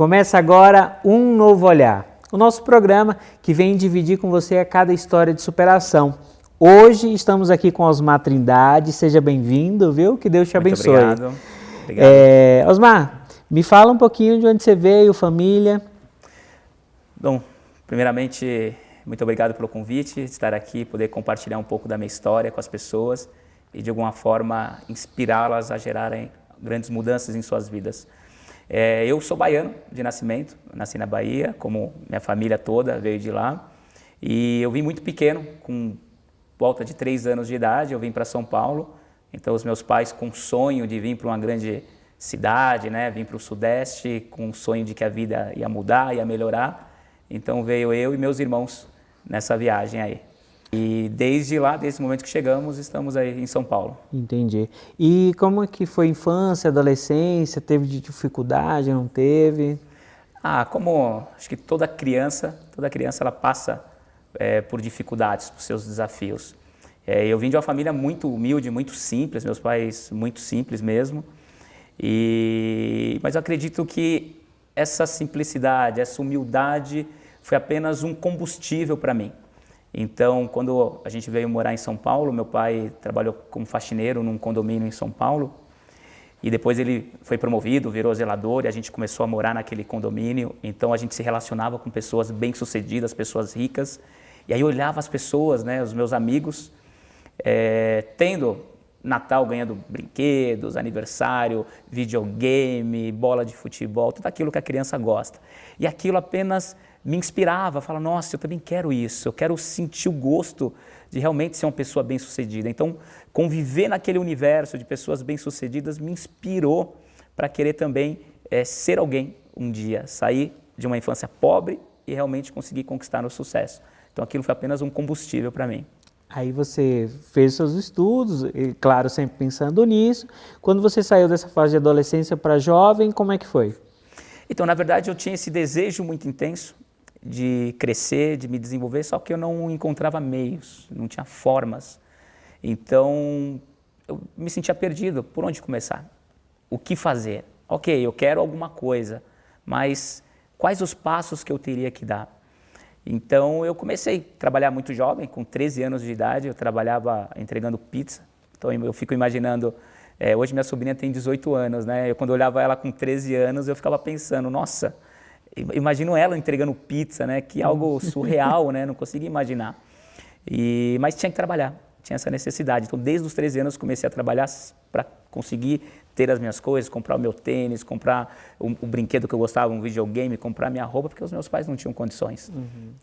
Começa agora Um Novo Olhar, o nosso programa que vem dividir com você a cada história de superação. Hoje estamos aqui com Osmar Trindade, seja bem-vindo, viu? Que Deus te abençoe. Muito obrigado. Osmar, me fala um pouquinho de onde você veio, família. Bom, primeiramente, muito obrigado pelo convite, de estar aqui, poder compartilhar um pouco da minha história com as pessoas e de alguma forma inspirá-las a gerarem grandes mudanças em suas vidas. Eu sou baiano de nascimento, nasci na Bahia, como minha família toda veio de lá, e eu vim muito pequeno, com volta de 3 anos de idade, eu vim para São Paulo. Então os meus pais com o sonho de vir para uma grande cidade, né, vim para o Sudeste com o sonho de que a vida ia mudar, ia melhorar. Então veio eu e meus irmãos nessa viagem aí. E desde lá, desde o momento que chegamos, estamos aí em São Paulo. Entendi. E como é que foi a infância, adolescência? Teve dificuldade, não teve? Como acho que toda criança ela passa por dificuldades, por seus desafios. Eu vim de uma família muito humilde, muito simples, meus pais muito simples mesmo. Mas eu acredito que essa simplicidade, essa humildade foi apenas um combustível para mim. Então, quando a gente veio morar em São Paulo, meu pai trabalhou como faxineiro num condomínio em São Paulo, e depois ele foi promovido, virou zelador, e a gente começou a morar naquele condomínio. Então a gente se relacionava com pessoas bem-sucedidas, pessoas ricas, e aí eu olhava as pessoas, né, os meus amigos, tendo Natal, ganhando brinquedos, aniversário, videogame, bola de futebol, tudo aquilo que a criança gosta. E aquilo apenas me inspirava, falava, nossa, eu também quero isso, eu quero sentir o gosto de realmente ser uma pessoa bem-sucedida. Então, conviver naquele universo de pessoas bem-sucedidas me inspirou para querer também ser alguém um dia, sair de uma infância pobre e realmente conseguir conquistar o sucesso. Então, aquilo foi apenas um combustível para mim. Aí você fez seus estudos, e, claro, sempre pensando nisso. Quando você saiu dessa fase de adolescência para jovem, como é que foi? Então, na verdade, eu tinha esse desejo muito intenso de crescer, de me desenvolver, só que eu não encontrava meios, não tinha formas. Então, eu me sentia perdido. Por onde começar? O que fazer? Ok, eu quero alguma coisa, mas quais os passos que eu teria que dar? Então, eu comecei a trabalhar muito jovem, com 13 anos de idade, eu trabalhava entregando pizza. Então, eu fico imaginando, hoje minha sobrinha tem 18 anos, né? Quando eu olhava ela com 13 anos, eu ficava pensando, nossa, imagino ela entregando pizza, né? Que algo surreal, né? Não conseguia imaginar. Mas tinha que trabalhar, tinha essa necessidade. Então, desde os 13 anos, comecei a trabalhar para conseguir ter as minhas coisas, comprar o meu tênis, comprar o brinquedo que eu gostava, um videogame, comprar minha roupa, porque os meus pais não tinham condições.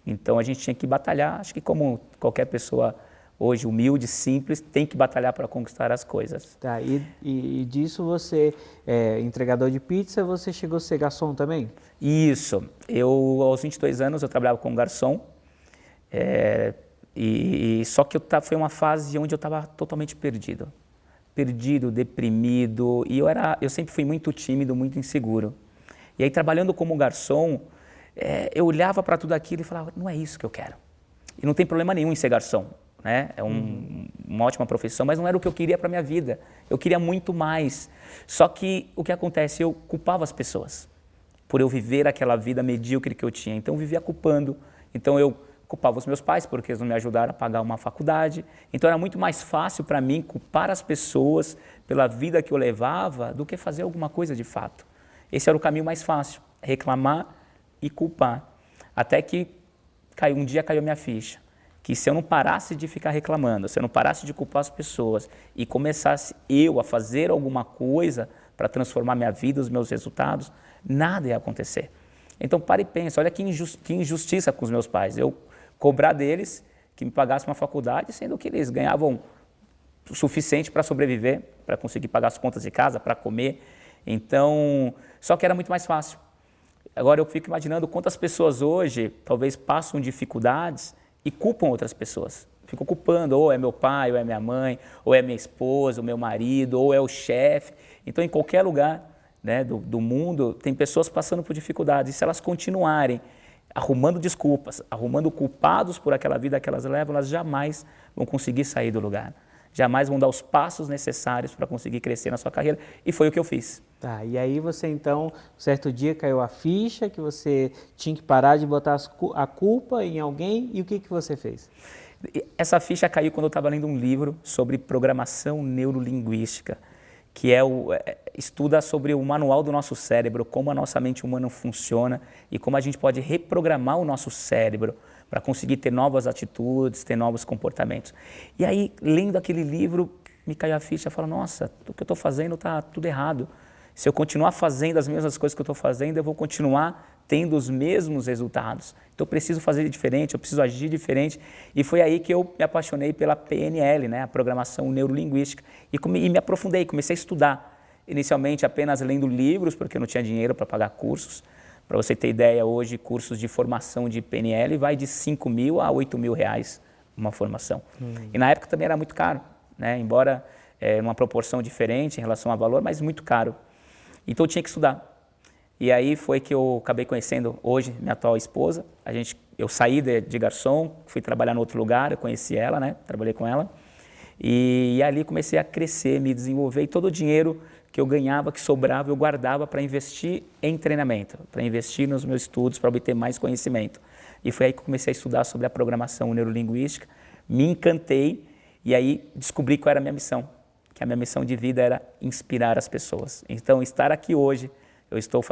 Então, a gente tinha que batalhar, acho que como qualquer pessoa hoje humilde, simples, tem que batalhar para conquistar as coisas. Tá, e disso você, entregador de pizza, você chegou a ser garçom também? Isso. Aos 22 anos, eu trabalhava como garçom, só que foi uma fase onde eu estava totalmente perdido, deprimido, e eu sempre fui muito tímido, muito inseguro. E aí, trabalhando como garçom, eu olhava para tudo aquilo e falava, não é isso que eu quero. E não tem problema nenhum em ser garçom, né? É uma ótima profissão, mas não era o que eu queria para a minha vida. Eu queria muito mais. Só que o que acontece? Eu culpava as pessoas por eu viver aquela vida medíocre que eu tinha. Então, eu vivia culpando. Então, eu culpava os meus pais porque eles não me ajudaram a pagar uma faculdade. Então, era muito mais fácil para mim culpar as pessoas pela vida que eu levava do que fazer alguma coisa de fato. Esse era o caminho mais fácil, reclamar e culpar. Até que um dia caiu minha ficha, que se eu não parasse de ficar reclamando, se eu não parasse de culpar as pessoas e começasse eu a fazer alguma coisa para transformar minha vida, os meus resultados, nada ia acontecer. Então, para e pensa, olha que injustiça com os meus pais. Eu cobrar deles que me pagassem uma faculdade, sendo que eles ganhavam o suficiente para sobreviver, para conseguir pagar as contas de casa, para comer. Então, só que era muito mais fácil. Agora eu fico imaginando quantas pessoas hoje talvez passam dificuldades e culpam outras pessoas. Ficam culpando, ou é meu pai, ou é minha mãe, ou é minha esposa, ou meu marido, ou é o chefe. Então, em qualquer lugar, né, do mundo, tem pessoas passando por dificuldades. E se elas continuarem arrumando desculpas, arrumando culpados por aquela vida que elas levam, elas jamais vão conseguir sair do lugar. Jamais vão dar os passos necessários para conseguir crescer na sua carreira. E foi o que eu fiz. Tá, e aí você então, certo dia caiu a ficha que você tinha que parar de botar a culpa em alguém, e o que você fez? Essa ficha caiu quando eu estava lendo um livro sobre programação neurolinguística, que estuda sobre o manual do nosso cérebro, como a nossa mente humana funciona e como a gente pode reprogramar o nosso cérebro para conseguir ter novas atitudes, ter novos comportamentos. E aí, lendo aquele livro, me caiu a ficha e falei, nossa, o que eu estou fazendo está tudo errado. Se eu continuar fazendo as mesmas coisas que eu estou fazendo, eu vou continuar tendo os mesmos resultados. Então eu preciso fazer diferente, eu preciso agir diferente. E foi aí que eu me apaixonei pela PNL, né, a programação neurolinguística. E me aprofundei, comecei a estudar. Inicialmente apenas lendo livros, porque eu não tinha dinheiro para pagar cursos. Para você ter ideia, hoje cursos de formação de PNL vai de 5 mil a 8 mil reais uma formação. E na época também era muito caro, né, embora numa proporção diferente em relação ao valor, mas muito caro. Então eu tinha que estudar. E aí foi que eu acabei conhecendo hoje minha atual esposa. Eu saí de garçom, fui trabalhar em outro lugar, eu conheci ela, né? Trabalhei com ela. E ali comecei a crescer, me desenvolver. E todo o dinheiro que eu ganhava, que sobrava, eu guardava para investir em treinamento, para investir nos meus estudos, para obter mais conhecimento. E foi aí que eu comecei a estudar sobre a programação neurolinguística, me encantei e aí descobri qual era a minha missão. Que a minha missão de vida era inspirar as pessoas. Então, estar aqui hoje, eu estou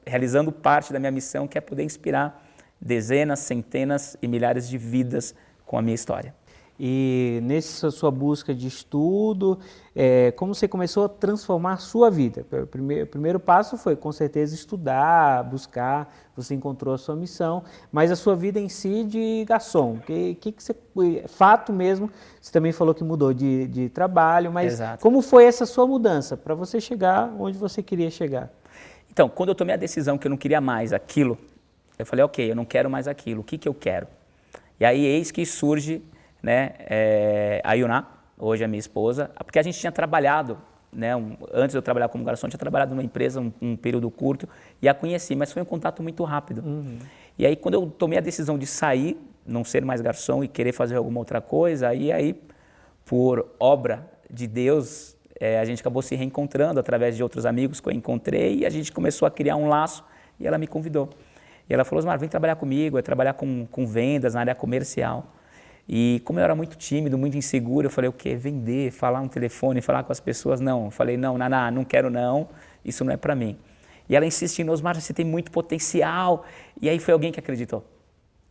realizando parte da minha missão, que é poder inspirar dezenas, centenas e milhares de vidas com a minha história. E nessa sua busca de estudo, como você começou a transformar a sua vida? O primeiro passo foi, com certeza, estudar, buscar, você encontrou a sua missão, mas a sua vida em si de garçom, fato mesmo, você também falou que mudou de trabalho, mas Exato. Como foi essa sua mudança para você chegar onde você queria chegar? Então, quando eu tomei a decisão que eu não queria mais aquilo, eu falei, ok, eu não quero mais aquilo, o que eu quero? E aí, eis que surge, né, a Yuná, hoje a minha esposa, porque a gente tinha trabalhado, né, antes de eu trabalhar como garçom, eu tinha trabalhado numa empresa um período curto e a conheci, mas foi um contato muito rápido. E aí, quando eu tomei a decisão de sair, não ser mais garçom e querer fazer alguma outra coisa, aí por obra de Deus, a gente acabou se reencontrando através de outros amigos que eu encontrei e a gente começou a criar um laço e ela me convidou. E ela falou, Osmar, vem trabalhar comigo, trabalhar com vendas na área comercial. E como eu era muito tímido, muito inseguro, eu falei, o quê? Vender, falar no telefone, falar com as pessoas? Não. Eu falei, não, Naná, não quero não, isso não é para mim. E ela insistindo, Osmar, você tem muito potencial. E aí foi alguém que acreditou.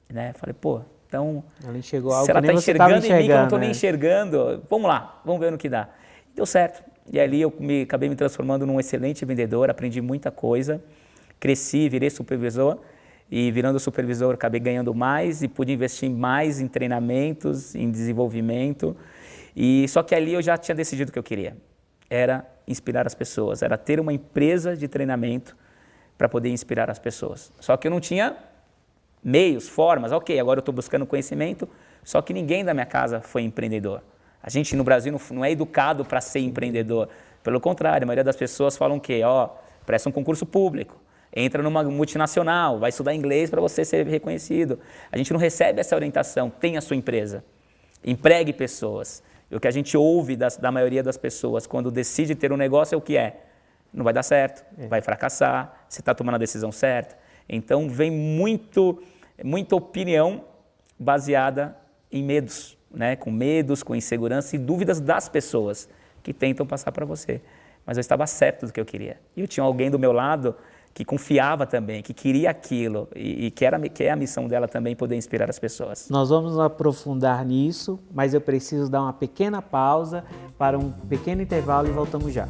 Né? Eu falei, pô, então, ela enxergou algo se ela está enxergando em mim que eu não estou nem né? enxergando, vamos lá, vamos ver no que dá. Deu certo. E ali eu acabei me transformando num excelente vendedor, aprendi muita coisa, cresci, virei supervisor. E virando supervisor, acabei ganhando mais e pude investir mais em treinamentos, em desenvolvimento. E só que ali eu já tinha decidido o que eu queria. Era inspirar as pessoas, era ter uma empresa de treinamento para poder inspirar as pessoas. Só que eu não tinha meios, formas. Ok, agora eu estou buscando conhecimento, só que ninguém da minha casa foi empreendedor. A gente no Brasil não é educado para ser empreendedor. Pelo contrário, a maioria das pessoas falam que, presta um concurso público. Entra numa multinacional, vai estudar inglês para você ser reconhecido. A gente não recebe essa orientação, tenha a sua empresa, empregue pessoas. E o que a gente ouve da maioria das pessoas quando decide ter um negócio é o que é? Não vai dar certo, vai fracassar, você está tomando a decisão certa. Então vem muita opinião baseada em medos, né? Com medos, com insegurança e dúvidas das pessoas que tentam passar para você. Mas eu estava certo do que eu queria. E eu tinha alguém do meu lado que confiava também, que queria aquilo e que é a missão dela também poder inspirar as pessoas. Nós vamos aprofundar nisso, mas eu preciso dar uma pequena pausa para um pequeno intervalo e voltamos já.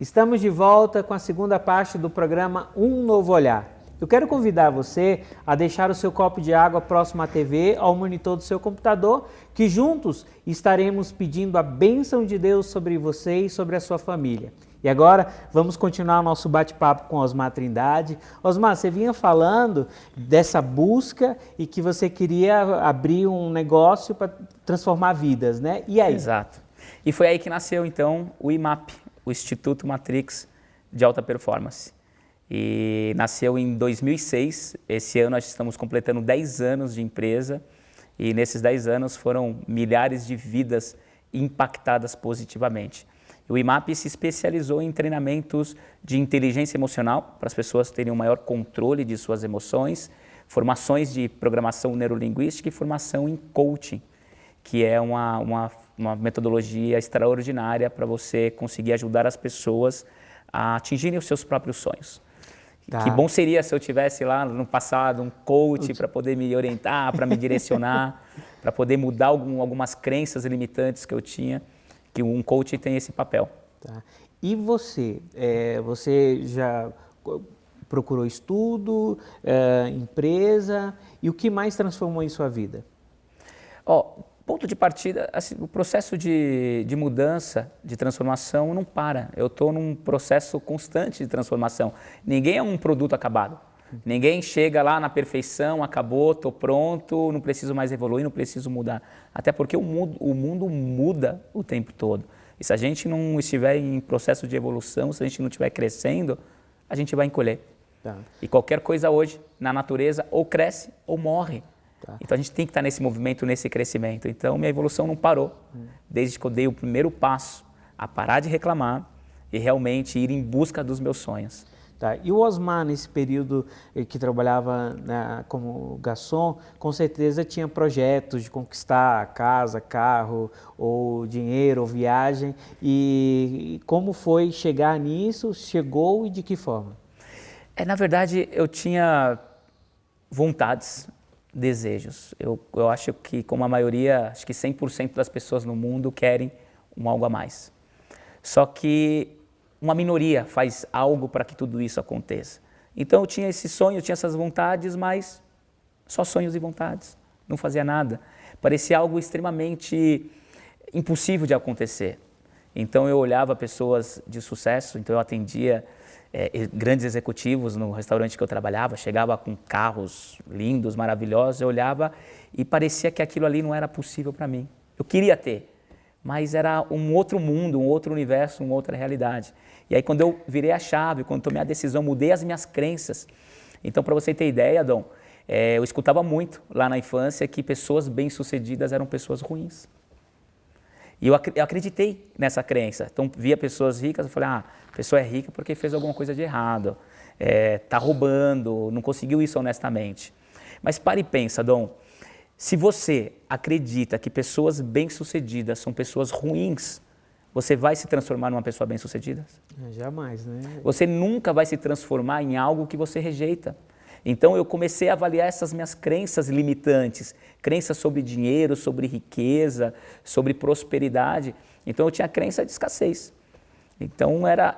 Estamos de volta com a segunda parte do programa Um Novo Olhar. Eu quero convidar você a deixar o seu copo de água próximo à TV, ao monitor do seu computador, que juntos estaremos pedindo a bênção de Deus sobre você e sobre a sua família. E agora vamos continuar o nosso bate-papo com Osmar Trindade. Osmar, você vinha falando dessa busca e que você queria abrir um negócio para transformar vidas, né? E aí? Exato. E foi aí que nasceu então o IMAP, o Instituto Matrix de Alta Performance. e nasceu em 2006. Esse ano nós estamos completando 10 anos de empresa e nesses 10 anos foram milhares de vidas impactadas positivamente. O IMAP se especializou em treinamentos de inteligência emocional para as pessoas terem um maior controle de suas emoções, formações de programação neurolinguística e formação em coaching, que é uma metodologia extraordinária para você conseguir ajudar as pessoas a atingirem os seus próprios sonhos. Tá. Que bom seria se eu tivesse lá no passado um coach para poder me orientar, para me direcionar, para poder mudar algumas crenças limitantes que eu tinha, que um coach tem esse papel. Tá. E você? Você já procurou estudo, empresa, e o que mais transformou em sua vida? Ponto de partida, assim, o processo de mudança, de transformação não para. Eu estou num processo constante de transformação. Ninguém é um produto acabado. Ninguém chega lá na perfeição, acabou, estou pronto, não preciso mais evoluir, não preciso mudar. Até porque o mundo muda o tempo todo. E se a gente não estiver em processo de evolução, se a gente não estiver crescendo, a gente vai encolher. Tá. E qualquer coisa hoje, na natureza, ou cresce ou morre. Tá. Então a gente tem que estar nesse movimento, nesse crescimento. Então minha evolução não parou, desde que eu dei o primeiro passo a parar de reclamar e realmente ir em busca dos meus sonhos. Tá. E o Osmar, nesse período que trabalhava como garçom, com certeza tinha projetos de conquistar casa, carro, ou dinheiro, ou viagem. E como foi chegar nisso? Chegou e de que forma? Na verdade, eu tinha vontades, desejos. Eu acho que, como a maioria, acho que 100% das pessoas no mundo querem algo a mais. Só que uma minoria faz algo para que tudo isso aconteça. Então eu tinha esse sonho, eu tinha essas vontades, mas só sonhos e vontades, não fazia nada. Parecia algo extremamente impossível de acontecer. Então eu olhava pessoas de sucesso, então eu atendia grandes executivos no restaurante que eu trabalhava, chegava com carros lindos, maravilhosos, eu olhava e parecia que aquilo ali não era possível para mim. Eu queria ter, mas era um outro mundo, um outro universo, uma outra realidade. E aí quando eu virei a chave, quando tomei a decisão, mudei as minhas crenças. Então, para você ter ideia, Dom, eu escutava muito lá na infância que pessoas bem-sucedidas eram pessoas ruins. E eu acreditei nessa crença. Então, via pessoas ricas, eu falei, a pessoa é rica porque fez alguma coisa de errado, está roubando, não conseguiu isso honestamente. Mas pare e pensa, Dom, se você acredita que pessoas bem-sucedidas são pessoas ruins, você vai se transformar numa pessoa bem-sucedida? Jamais, né? Você nunca vai se transformar em algo que você rejeita. Então eu comecei a avaliar essas minhas crenças limitantes, crenças sobre dinheiro, sobre riqueza, sobre prosperidade. Então eu tinha crença de escassez. Então era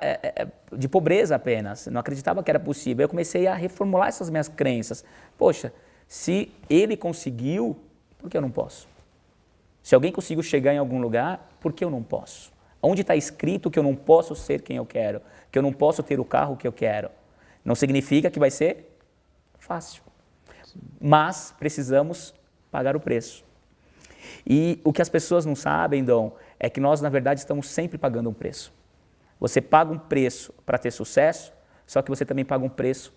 de pobreza apenas, não acreditava que era possível. Eu comecei a reformular essas minhas crenças. Poxa, se ele conseguiu, por que eu não posso? Se alguém conseguiu chegar em algum lugar, por que eu não posso? Onde está escrito que eu não posso ser quem eu quero, que eu não posso ter o carro que eu quero? Não significa que vai ser fácil, mas precisamos pagar o preço. E o que as pessoas não sabem, Dom, é que nós, na verdade, estamos sempre pagando um preço. Você paga um preço para ter sucesso, só que você também paga um preço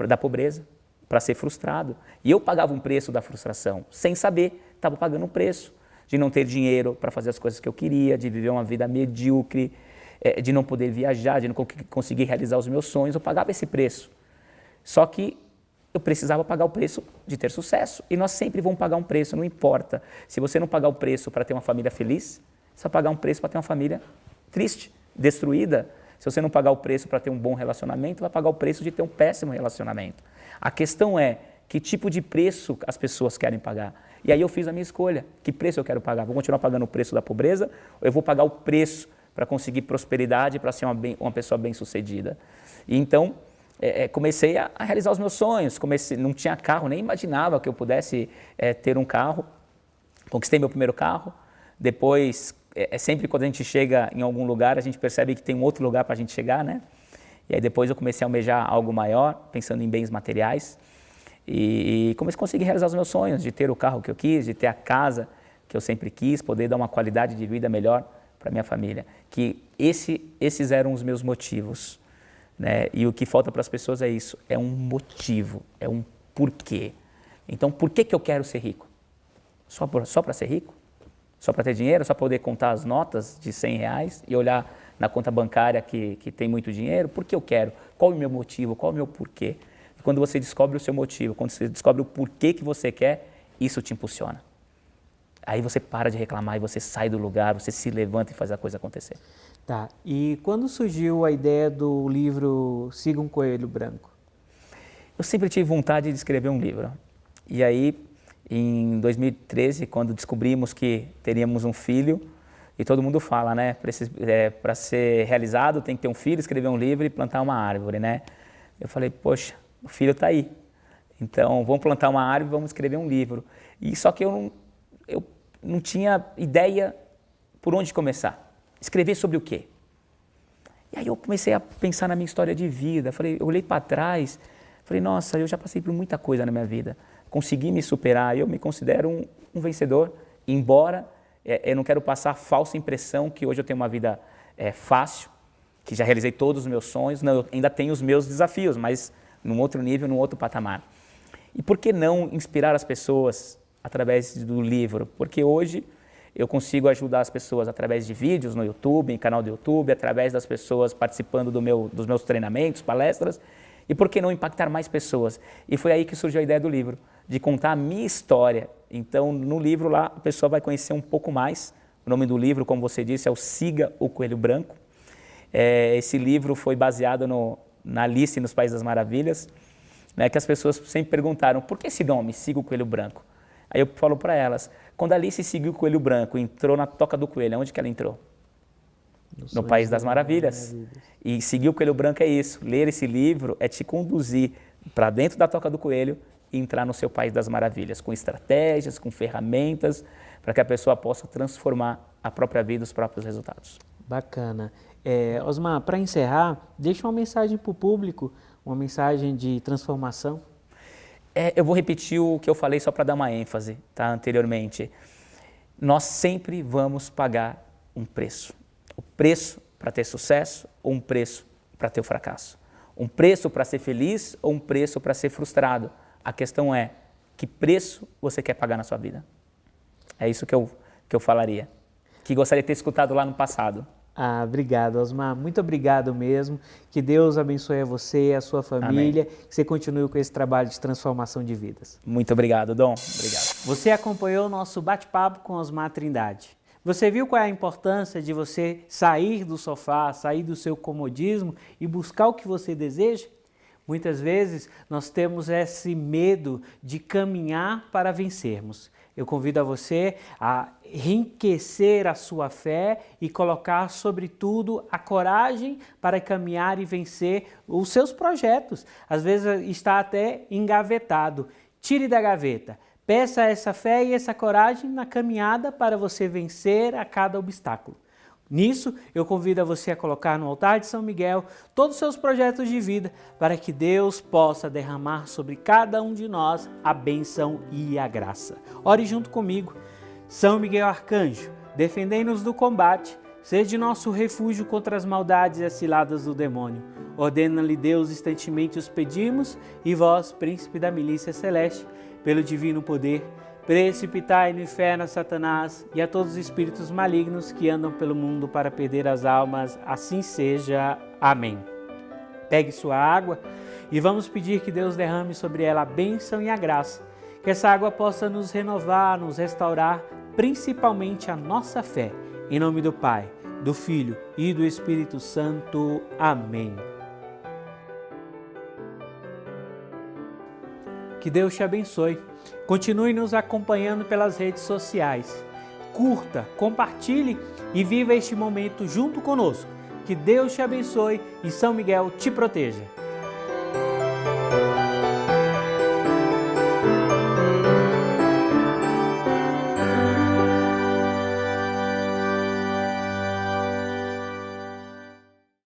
da pobreza, para ser frustrado. E eu pagava um preço da frustração, sem saber, estava pagando um preço de não ter dinheiro para fazer as coisas que eu queria, de viver uma vida medíocre, de não poder viajar, de não conseguir realizar os meus sonhos. Eu pagava esse preço. Só que eu precisava pagar o preço de ter sucesso. E nós sempre vamos pagar um preço, não importa. Se você não pagar o preço para ter uma família feliz, você vai pagar um preço para ter uma família triste, destruída. Se você não pagar o preço para ter um bom relacionamento, vai pagar o preço de ter um péssimo relacionamento. A questão é que tipo de preço as pessoas querem pagar. E aí eu fiz a minha escolha. Que preço eu quero pagar? Vou continuar pagando o preço da pobreza ou eu vou pagar o preço para conseguir prosperidade, para ser uma pessoa bem-sucedida? E então, comecei a realizar os meus sonhos. Não tinha carro, nem imaginava que eu pudesse ter um carro. Conquistei meu primeiro carro. Depois, sempre quando a gente chega em algum lugar, a gente percebe que tem um outro lugar para a gente chegar, né? E aí depois eu comecei a almejar algo maior, pensando em bens materiais. E comecei a conseguir realizar os meus sonhos, de ter o carro que eu quis, de ter a casa que eu sempre quis, poder dar uma qualidade de vida melhor para minha família. Que esses eram os meus motivos. né? E o que falta para as pessoas é isso, é um motivo, é um porquê. Então, por que eu quero ser rico? Só para ser rico? Só para ter dinheiro? Só para poder contar as notas de R$100 e olhar na conta bancária que tem muito dinheiro? Por que eu quero? Qual é o meu motivo? Qual é o meu porquê? E quando você descobre o seu motivo, quando você descobre o porquê que você quer, isso te impulsiona. Aí você para de reclamar e você sai do lugar, você se levanta e faz a coisa acontecer. Tá, e quando surgiu a ideia do livro Siga um Coelho Branco? Eu sempre tive vontade de escrever um livro. E aí, em 2013, quando descobrimos que teríamos um filho, e todo mundo fala, né, para ser realizado tem que ter um filho, escrever um livro e plantar uma árvore, né? Eu falei, poxa, o filho está aí. Então, vamos plantar uma árvore, vamos escrever um livro. E só que eu não tinha ideia por onde começar. Escrever sobre o quê? E aí eu comecei a pensar na minha história de vida. Eu olhei para trás, falei, nossa, eu já passei por muita coisa na minha vida. Consegui me superar, eu me considero um vencedor, embora eu não quero passar a falsa impressão que hoje eu tenho uma vida fácil, que já realizei todos os meus sonhos. Não, eu ainda tenho os meus desafios, mas num outro nível, num outro patamar. E por que não inspirar as pessoas através do livro? Porque hoje eu consigo ajudar as pessoas através de vídeos no YouTube, em canal do YouTube, através das pessoas participando dos meus treinamentos, palestras. E por que não impactar mais pessoas? E foi aí que surgiu a ideia do livro, de contar a minha história. Então, no livro lá, a pessoa vai conhecer um pouco mais. O nome do livro, como você disse, é o Siga o Coelho Branco. Esse livro foi baseado na Alice nos Países das Maravilhas, né, que as pessoas sempre perguntaram, por que esse nome, Siga o Coelho Branco? Aí eu falo para elas, quando a Alice seguiu o Coelho Branco, entrou na Toca do Coelho, onde que ela entrou? No País das Maravilhas. E seguir o Coelho Branco é isso, ler esse livro é te conduzir para dentro da Toca do Coelho e entrar no seu País das Maravilhas, com estratégias, com ferramentas, para que a pessoa possa transformar a própria vida e os próprios resultados. Bacana. Osmar, para encerrar, deixa uma mensagem para o público, uma mensagem de transformação. Eu vou repetir o que eu falei só para dar uma ênfase, tá, anteriormente. Nós sempre vamos pagar um preço. O preço para ter sucesso ou um preço para ter o fracasso. Um preço para ser feliz ou um preço para ser frustrado. A questão é, que preço você quer pagar na sua vida? É isso que eu falaria. Que gostaria de ter escutado lá no passado. Obrigado, Osmar. Muito obrigado mesmo. Que Deus abençoe a você, a sua família. Amém. Que você continue com esse trabalho de transformação de vidas. Muito obrigado, Dom. Obrigado. Você acompanhou o nosso bate-papo com Osmar Trindade. Você viu qual é a importância de você sair do sofá, sair do seu comodismo e buscar o que você deseja? Muitas vezes nós temos esse medo de caminhar para vencermos. Eu convido a você a enriquecer a sua fé e colocar, sobretudo, a coragem para caminhar e vencer os seus projetos. Às vezes está até engavetado. Tire da gaveta. Peça essa fé e essa coragem na caminhada para você vencer a cada obstáculo. Nisso, eu convido a você a colocar no altar de São Miguel todos os seus projetos de vida para que Deus possa derramar sobre cada um de nós a bênção e a graça. Ore junto comigo. São Miguel Arcanjo, defendei-nos do combate, seja nosso refúgio contra as maldades e as ciladas do demônio. Ordena-lhe Deus, instantemente os pedimos, e vós, príncipe da milícia celeste, pelo divino poder, precipitai no inferno a Satanás e a todos os espíritos malignos que andam pelo mundo para perder as almas. Assim seja. Amém. Pegue sua água e vamos pedir que Deus derrame sobre ela a bênção e a graça. Que essa água possa nos renovar, nos restaurar, principalmente a nossa fé. Em nome do Pai, do Filho e do Espírito Santo. Amém. Que Deus te abençoe. Continue nos acompanhando pelas redes sociais. Curta, compartilhe e viva este momento junto conosco. Que Deus te abençoe e São Miguel te proteja.